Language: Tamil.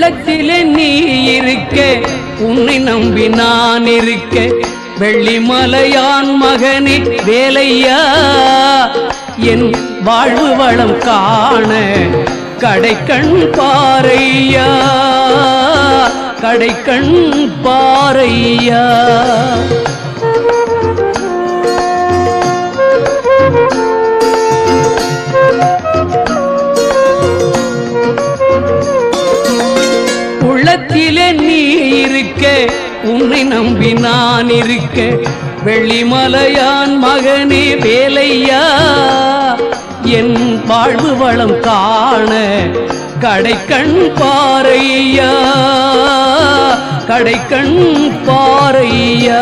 உள்ளத்திலே நீ இருக்க உன்னை நம்பி நான் இருக்க வெள்ளிமலையான் மகனே வேலையா என் வாழ்வு வளம் காண கடைக்கண் பாரையா கடைக்கண் பாரையா உள்ளத்திலே நீ இருக்க உன்னை நம்பி நான் இருக்க வெள்ளிமலையான் மகனே வேலையா என் வாழ்வு வளம் காண கடைக்கண் பாரையா கடைக்கண் பாரையா